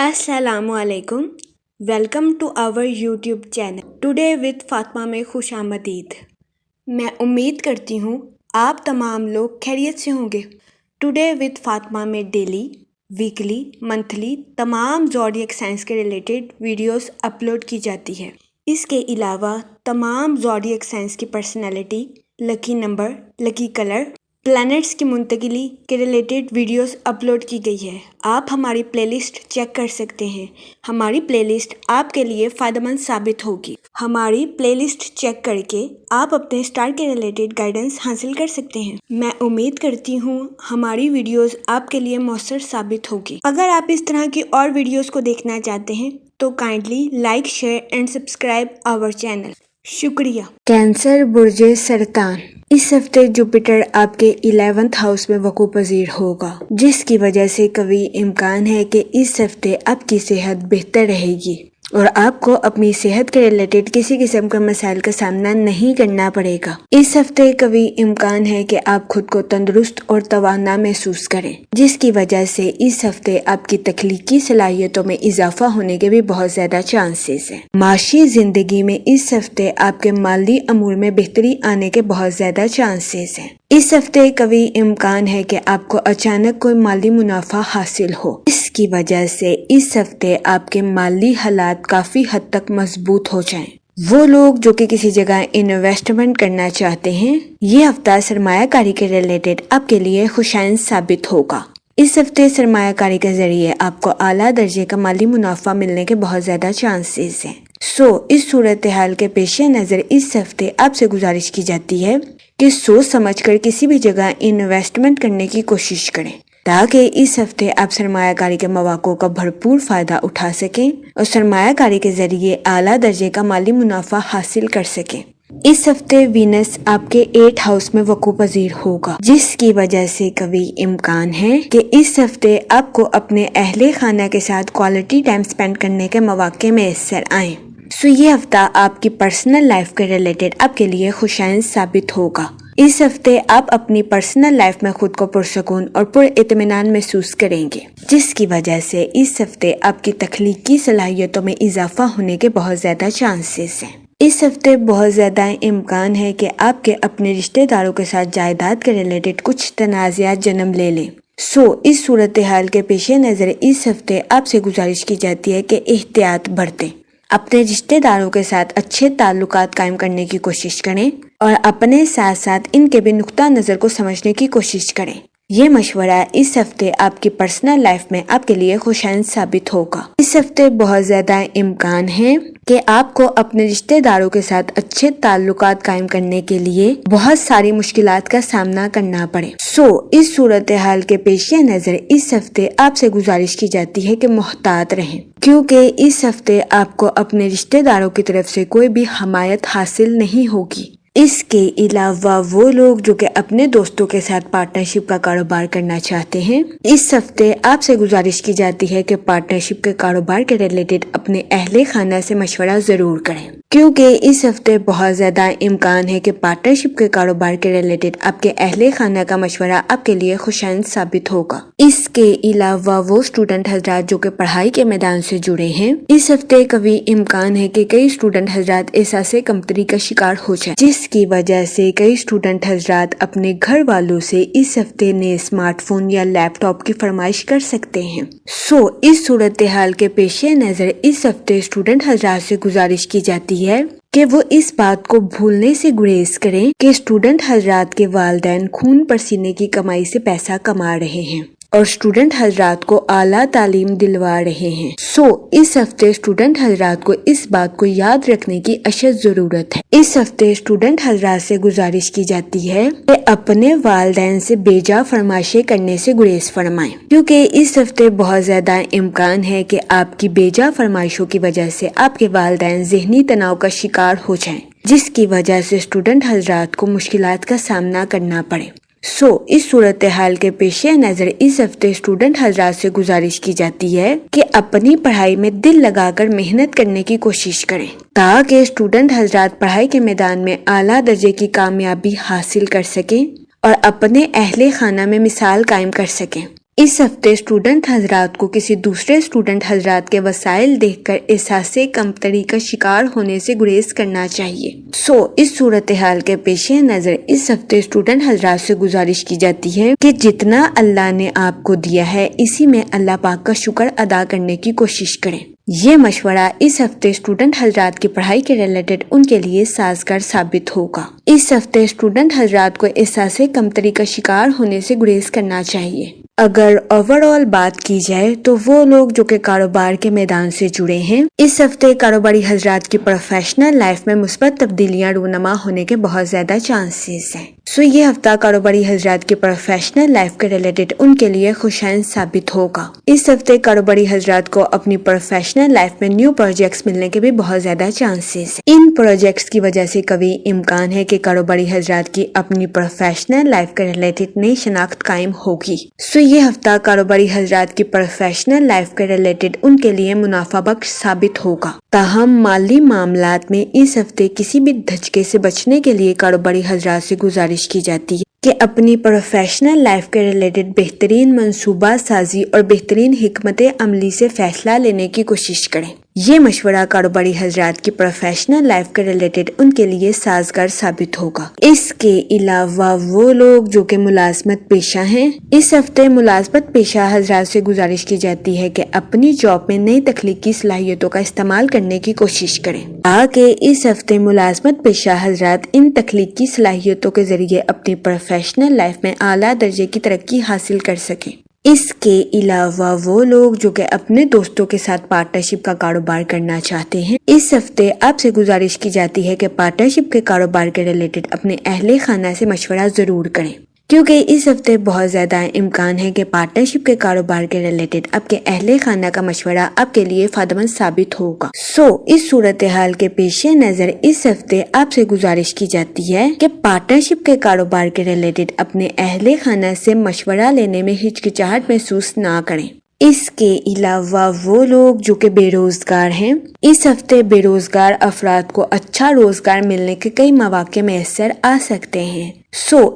السلام علیکم، welcome to our YouTube channel today with Fatima میں خوش آمدید۔ میں امید کرتی ہوں آپ تمام لوگ خیریت سے ہوں گے۔ ٹوڈے وتھ فاطمہ میں ڈیلی، ویکلی، منتھلی تمام زوڈیک سائنس کے ریلیٹڈ ویڈیوز اپلوڈ کی جاتی ہے۔ اس کے علاوہ تمام زوڈیک سائنس کی پرسنالٹی، لکی نمبر، لکی کلر، پلانٹس کی منتقلی کے ریلیٹڈ ویڈیوز اپلوڈ کی گئی ہے۔ آپ ہماری پلے لسٹ چیک کر سکتے ہیں۔ ہماری پلے لسٹ آپ کے لیے فائدہ مند ثابت ہوگی۔ ہماری پلے لسٹ چیک کر کے آپ اپنے اسٹار کے ریلیٹڈ گائیڈنس حاصل کر سکتے ہیں۔ میں امید کرتی ہوں ہماری ویڈیوز آپ کے لیے مؤثر ثابت ہوگی۔ اگر آپ اس طرح کی اور ویڈیوز کو دیکھنا چاہتے ہیں تو kindly like, share and subscribe our channel. شکریہ۔ کینسر برج سرطان، اس ہفتے جوپیٹر آپ کے 11th ہاؤس میں وقوع پذیر ہوگا، جس کی وجہ سے قوی امکان ہے کہ اس ہفتے آپ کی صحت بہتر رہے گی اور آپ کو اپنی صحت کے ریلیٹڈ کسی قسم کے مسائل کا سامنا نہیں کرنا پڑے گا۔ اس ہفتے قوی امکان ہے کہ آپ خود کو تندرست اور توانا محسوس کریں، جس کی وجہ سے اس ہفتے آپ کی تخلیقی صلاحیتوں میں اضافہ ہونے کے بھی بہت زیادہ چانسز ہیں۔ معاشی زندگی میں اس ہفتے آپ کے مالی امور میں بہتری آنے کے بہت زیادہ چانسز ہیں۔ اس ہفتے قوی امکان ہے کہ آپ کو اچانک کوئی مالی منافع حاصل ہو، اس کی وجہ سے اس ہفتے آپ کے مالی حالات کافی حد تک مضبوط ہو جائیں۔ وہ لوگ جو کہ کسی جگہ انویسٹمنٹ کرنا چاہتے ہیں، یہ ہفتہ سرمایہ کاری کے ریلیٹڈ آپ کے لیے خوشائن ثابت ہوگا۔ اس ہفتے سرمایہ کاری کے ذریعے آپ کو اعلیٰ درجے کا مالی منافع ملنے کے بہت زیادہ چانسز ہیں۔ اس صورتحال کے پیش نظر اس ہفتے آپ سے گزارش کی جاتی ہے کہ سوچ سمجھ کر کسی بھی جگہ انویسٹمنٹ کرنے کی کوشش کریں، تاکہ اس ہفتے آپ سرمایہ کاری کے مواقع کا بھرپور فائدہ اٹھا سکیں اور سرمایہ کاری کے ذریعے اعلیٰ درجے کا مالی منافع حاصل کر سکیں۔ اس ہفتے وینس آپ کے 8th ہاؤس میں وقوع پذیر ہوگا، جس کی وجہ سے قوی امکان ہے کہ اس ہفتے آپ کو اپنے اہل خانہ کے ساتھ کوالٹی ٹائم سپینڈ کرنے کے مواقع میسر آئیں۔ یہ ہفتہ آپ کی پرسنل لائف کے ریلیٹڈ آپ کے لیے خوشائن ثابت ہوگا۔ اس ہفتے آپ اپنی پرسنل لائف میں خود کو پرسکون اور پر اطمینان محسوس کریں گے، جس کی وجہ سے اس ہفتے آپ کی تخلیقی صلاحیتوں میں اضافہ ہونے کے بہت زیادہ چانسز ہیں۔ اس ہفتے بہت زیادہ امکان ہے کہ آپ کے اپنے رشتہ داروں کے ساتھ جائیداد کے ریلیٹڈ کچھ تنازعات جنم لے لیں۔ اس صورتحال کے پیش نظر اس ہفتے آپ سے گزارش کی جاتی ہے کہ احتیاط برتیں، اپنے رشتہ داروں کے ساتھ اچھے تعلقات قائم کرنے کی کوشش کریں اور اپنے ساتھ ساتھ ان کے بھی نقطہ نظر کو سمجھنے کی کوشش کریں۔ یہ مشورہ اس ہفتے آپ کی پرسنل لائف میں آپ کے لیے خوشائن ثابت ہوگا۔ اس ہفتے بہت زیادہ امکان ہے کہ آپ کو اپنے رشتہ داروں کے ساتھ اچھے تعلقات قائم کرنے کے لیے بہت ساری مشکلات کا سامنا کرنا پڑے۔ اس صورتحال کے پیش نظر اس ہفتے آپ سے گزارش کی جاتی ہے کہ محتاط رہیں، کیونکہ اس ہفتے آپ کو اپنے رشتہ داروں کی طرف سے کوئی بھی حمایت حاصل نہیں ہوگی۔ اس کے علاوہ وہ لوگ جو کہ اپنے دوستوں کے ساتھ پارٹنرشپ کا کاروبار کرنا چاہتے ہیں، اس ہفتے آپ سے گزارش کی جاتی ہے کہ پارٹنرشپ کے کاروبار کے ریلیٹڈ اپنے اہل خانہ سے مشورہ ضرور کریں، کیونکہ اس ہفتے بہت زیادہ امکان ہے کہ پارٹنرشپ کے کاروبار کے ریلیٹڈ آپ کے اہل خانہ کا مشورہ آپ کے لیے خوشائن ثابت ہوگا۔ اس کے علاوہ وہ اسٹوڈنٹ حضرات جو کہ پڑھائی کے میدان سے جڑے ہیں، اس ہفتے قوی امکان ہے کہ کئی اسٹوڈنٹ حضرات احساس کمتری کا شکار ہو جائیں، جس کی وجہ سے کئی اسٹوڈنٹ حضرات اپنے گھر والوں سے اس ہفتے نئے اسمارٹ فون یا لیپ ٹاپ کی فرمائش کر سکتے ہیں۔ اس صورتحال کے پیش نظر اس ہفتے اسٹوڈنٹ حضرات سے گزارش کی جاتی ہے کہ وہ اس بات کو بھولنے سے گریز کریں کہ اسٹوڈنٹ حضرات کے والدین خون پسینے کی کمائی سے پیسہ کما رہے ہیں اور اسٹوڈنٹ حضرات کو اعلیٰ تعلیم دلوا رہے ہیں۔ اس ہفتے اسٹوڈنٹ حضرات کو اس بات کو یاد رکھنے کی اشد ضرورت ہے۔ اس ہفتے اسٹوڈنٹ حضرات سے گزارش کی جاتی ہے کہ اپنے والدین سے بیجا فرمائشیں کرنے سے گریز فرمائیں، کیونکہ اس ہفتے بہت زیادہ امکان ہے کہ آپ کی بیجا فرمائشوں کی وجہ سے آپ کے والدین ذہنی تناؤ کا شکار ہو جائیں، جس کی وجہ سے اسٹوڈنٹ حضرات کو مشکلات کا سامنا کرنا پڑے۔ اس صورتحال کے پیش نظر اس ہفتے اسٹوڈنٹ حضرات سے گزارش کی جاتی ہے کہ اپنی پڑھائی میں دل لگا کر محنت کرنے کی کوشش کریں، تاکہ اسٹوڈنٹ حضرات پڑھائی کے میدان میں اعلیٰ درجے کی کامیابی حاصل کر سکیں اور اپنے اہل خانہ میں مثال قائم کر سکیں۔ اس ہفتے اسٹوڈنٹ حضرات کو کسی دوسرے اسٹوڈنٹ حضرات کے وسائل دیکھ کر احساس کمتری کا شکار ہونے سے گریز کرنا چاہیے۔ اس صورتحال کے پیش نظر اس ہفتے اسٹوڈنٹ حضرات سے گزارش کی جاتی ہے کہ جتنا اللہ نے آپ کو دیا ہے اسی میں اللہ پاک کا شکر ادا کرنے کی کوشش کریں۔ یہ مشورہ اس ہفتے اسٹوڈنٹ حضرات کی پڑھائی کے ریلیٹڈ ان کے لیے سازگار ثابت ہوگا۔ اس ہفتے اسٹوڈنٹ حضرات کو احساس کمتری کا شکار ہونے سے گریز کرنا چاہیے۔ اگر اوور آل بات کی جائے تو وہ لوگ جو کہ کاروبار کے میدان سے جڑے ہیں، اس ہفتے کاروباری حضرات کی پروفیشنل لائف میں مثبت تبدیلیاں رونما ہونے کے بہت زیادہ چانسز ہیں۔ یہ ہفتہ کاروباری حضرات کی پروفیشنل لائف کے ریلیٹڈ ان کے لیے خوشائن ثابت ہوگا۔ اس ہفتے کاروباری حضرات کو اپنی پروفیشنل لائف میں نیو پروجیکٹس ملنے کے بھی بہت زیادہ چانسز ہیں۔ ان پروجیکٹس کی وجہ سے قوی امکان ہے کہ کاروباری حضرات کی اپنی پروفیشنل لائف کے ریلیٹڈ نئی شناخت قائم ہوگی۔ یہ ہفتہ کاروباری حضرات کی پروفیشنل لائف کے ریلیٹڈ ان کے لیے منافع بخش ثابت ہوگا۔ تاہم مالی معاملات میں اس ہفتے کسی بھی دھچکے سے بچنے کے لیے کاروباری حضرات سے گزارش کی جاتی ہے کہ اپنی پروفیشنل لائف کے ریلیٹڈ بہترین منصوبہ سازی اور بہترین حکمت عملی سے فیصلہ لینے کی کوشش کریں۔ یہ مشورہ کاروباری حضرات کی پروفیشنل لائف کے ریلیٹڈ ان کے لیے سازگار ثابت ہوگا۔ اس کے علاوہ وہ لوگ جو کہ ملازمت پیشہ ہیں، اس ہفتے ملازمت پیشہ حضرات سے گزارش کی جاتی ہے کہ اپنی جاب میں نئی تخلیقی صلاحیتوں کا استعمال کرنے کی کوشش کریں تاکہ اس ہفتے ملازمت پیشہ حضرات ان تخلیقی صلاحیتوں کے ذریعے اپنی پروفیشنل لائف میں اعلیٰ درجے کی ترقی حاصل کر سکیں۔ اس کے علاوہ وہ لوگ جو کہ اپنے دوستوں کے ساتھ پارٹنرشپ کا کاروبار کرنا چاہتے ہیں، اس ہفتے آپ سے گزارش کی جاتی ہے کہ پارٹنرشپ کے کاروبار کے ریلیٹڈ اپنے اہل خانہ سے مشورہ ضرور کریں، کیونکہ اس ہفتے بہت زیادہ امکان ہے کہ پارٹنرشپ کے کاروبار کے ریلیٹڈ آپ کے اہل خانہ کا مشورہ آپ کے لیے فائدہ مند ثابت ہوگا۔ اس صورتحال کے پیش نظر اس ہفتے آپ سے گزارش کی جاتی ہے کہ پارٹنرشپ کے کاروبار کے ریلیٹڈ اپنے اہل خانہ سے مشورہ لینے میں ہچکچاہٹ محسوس نہ کریں۔ اس کے علاوہ وہ لوگ جو کہ بے روزگار ہیں، اس ہفتے بے روزگار افراد کو اچھا روزگار ملنے کے کئی مواقع میسر آ سکتے ہیں۔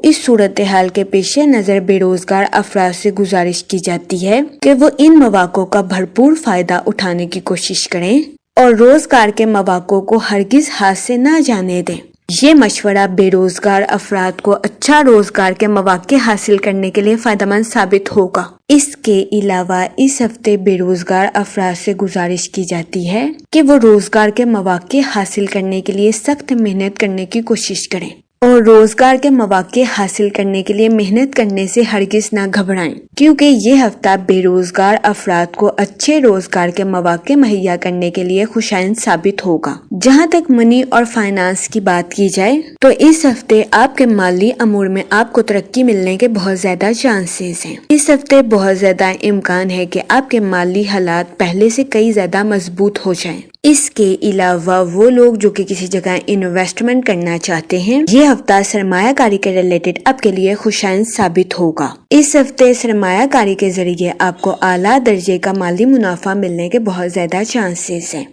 اس صورتحال کے پیش نظر بے روزگار افراد سے گزارش کی جاتی ہے کہ وہ ان مواقع کا بھرپور فائدہ اٹھانے کی کوشش کریں اور روزگار کے مواقع کو ہرگز ہاتھ سے نہ جانے دیں۔ یہ مشورہ بے روزگار افراد کو اچھا روزگار کے مواقع حاصل کرنے کے لیے فائدہ مند ثابت ہوگا۔ اس کے علاوہ اس ہفتے بے روزگار افراد سے گزارش کی جاتی ہے کہ وہ روزگار کے مواقع حاصل کرنے کے لیے سخت محنت کرنے کی کوشش کریں اور روزگار کے مواقع حاصل کرنے کے لیے محنت کرنے سے ہرگز نہ گھبرائیں، کیونکہ یہ ہفتہ بے روزگار افراد کو اچھے روزگار کے مواقع مہیا کرنے کے لیے خوشائن ثابت ہوگا۔ جہاں تک منی اور فائنانس کی بات کی جائے تو اس ہفتے آپ کے مالی امور میں آپ کو ترقی ملنے کے بہت زیادہ چانسز ہیں۔ اس ہفتے بہت زیادہ امکان ہے کہ آپ کے مالی حالات پہلے سے کئی زیادہ مضبوط ہو جائیں۔ اس کے علاوہ وہ لوگ جو کہ کسی جگہ انویسٹمنٹ کرنا چاہتے ہیں، یہ ہفتہ سرمایہ کاری کے ریلیٹڈ آپ کے لیے خوشائن ثابت ہوگا۔ اس ہفتے سرمایہ کاری کے ذریعے آپ کو اعلیٰ درجے کا مالی منافع ملنے کے بہت زیادہ چانسز ہیں۔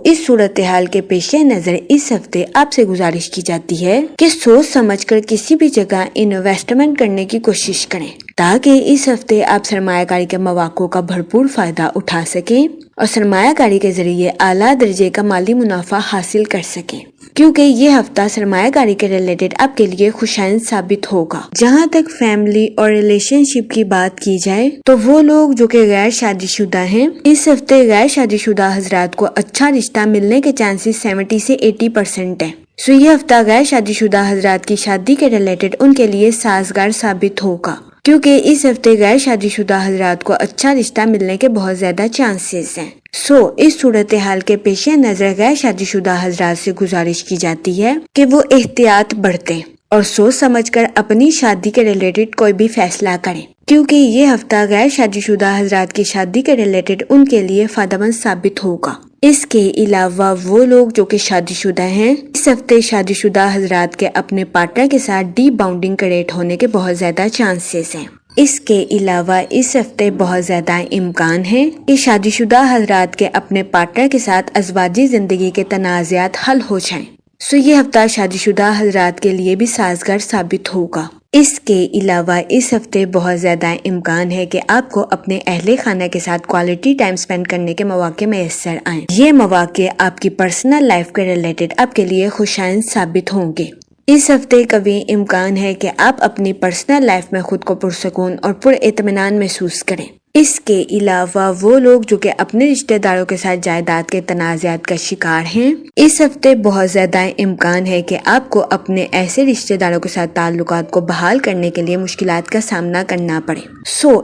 اس صورتحال کے پیش نظر اس ہفتے آپ سے گزارش کی جاتی ہے کہ سوچ سمجھ کر کسی بھی جگہ انویسٹمنٹ کرنے کی کوشش کریں تاکہ اس ہفتے آپ سرمایہ کاری کے مواقع کا بھرپور فائدہ اٹھا سکیں اور سرمایہ کاری کے ذریعے اعلیٰ درجے کا مالی منافع حاصل کر سکیں، کیونکہ یہ ہفتہ سرمایہ کاری کے ریلیٹڈ آپ کے لیے خوشائن ثابت ہوگا۔ جہاں تک فیملی اور ریلیشن شپ کی بات کی جائے تو وہ لوگ جو کہ غیر شادی شدہ ہیں، اس ہفتے غیر شادی شدہ حضرات کو اچھا رشتہ ملنے کے چانسز 70 سے 80% ہیں۔ یہ ہفتہ غیر شادی شدہ حضرات کی شادی کے ریلیٹڈ ان کے لیے سازگار ثابت ہوگا، کیونکہ اس ہفتے غیر شادی شدہ حضرات کو اچھا رشتہ ملنے کے بہت زیادہ چانسز ہیں۔ اس صورتحال کے پیش نظر غیر شادی شدہ حضرات سے گزارش کی جاتی ہے کہ وہ احتیاط برتیں اور سوچ سمجھ کر اپنی شادی کے ریلیٹڈ کوئی بھی فیصلہ کریں، کیونکہ یہ ہفتہ غیر شادی شدہ حضرات کی شادی کے ریلیٹڈ ان کے لیے فائدہ مند ثابت ہوگا۔ اس کے علاوہ وہ لوگ جو کہ شادی شدہ ہیں، اس ہفتے شادی شدہ حضرات کے اپنے پارٹنر کے ساتھ ڈی باؤنڈنگ کریٹ ہونے کے بہت زیادہ چانسز ہیں۔ اس کے علاوہ اس ہفتے بہت زیادہ امکان ہے کہ شادی شدہ حضرات کے اپنے پارٹنر کے ساتھ ازواجی زندگی کے تنازعات حل ہو جائیں۔ یہ ہفتہ شادی شدہ حضرات کے لیے بھی سازگار ثابت ہوگا۔ اس کے علاوہ اس ہفتے بہت زیادہ امکان ہے کہ آپ کو اپنے اہل خانہ کے ساتھ کوالٹی ٹائم سپینڈ کرنے کے مواقع میسر آئیں۔ یہ مواقع آپ کی پرسنل لائف کے ریلیٹڈ آپ کے لیے خوشائند ثابت ہوں گے۔ اس ہفتے کبھی امکان ہے کہ آپ اپنی پرسنل لائف میں خود کو پرسکون اور پر اطمینان محسوس کریں۔ اس کے علاوہ وہ لوگ جو کہ اپنے رشتہ داروں کے ساتھ جائیداد کے تنازعات کا شکار ہیں، اس ہفتے بہت زیادہ امکان ہے کہ آپ کو اپنے ایسے رشتہ داروں کے ساتھ تعلقات کو بحال کرنے کے لیے مشکلات کا سامنا کرنا پڑے۔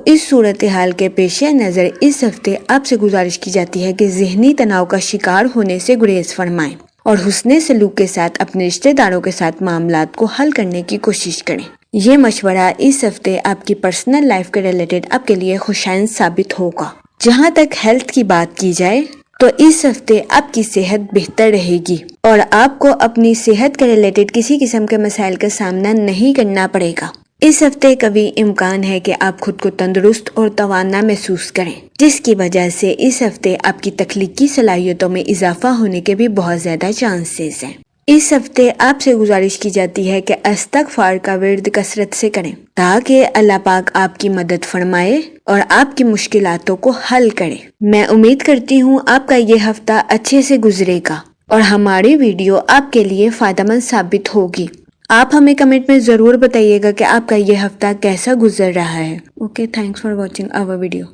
اس صورتحال کے پیش نظر اس ہفتے آپ سے گزارش کی جاتی ہے کہ ذہنی تناؤ کا شکار ہونے سے گریز فرمائیں اور حسن سلوک کے ساتھ اپنے رشتہ داروں کے ساتھ معاملات کو حل کرنے کی کوشش کریں۔ یہ مشورہ اس ہفتے آپ کی پرسنل لائف کے ریلیٹڈ آپ کے لیے خوشائند ثابت ہوگا۔ جہاں تک ہیلتھ کی بات کی جائے تو اس ہفتے آپ کی صحت بہتر رہے گی اور آپ کو اپنی صحت کے ریلیٹڈ کسی قسم کے مسائل کا سامنا نہیں کرنا پڑے گا۔ اس ہفتے کبھی امکان ہے کہ آپ خود کو تندرست اور توانا محسوس کریں، جس کی وجہ سے اس ہفتے آپ کی تخلیقی صلاحیتوں میں اضافہ ہونے کے بھی بہت زیادہ چانسز ہیں۔ اس ہفتے آپ سے گزارش کی جاتی ہے کہ استغفار کا ورد کثرت سے کریں تاکہ اللہ پاک آپ کی مدد فرمائے اور آپ کی مشکلاتوں کو حل کرے۔ میں امید کرتی ہوں آپ کا یہ ہفتہ اچھے سے گزرے گا اور ہماری ویڈیو آپ کے لیے فائدہ مند ثابت ہوگی۔ آپ ہمیں کمنٹ میں ضرور بتائیے گا کہ آپ کا یہ ہفتہ کیسا گزر رہا ہے۔ Okay, thanks for watching our video.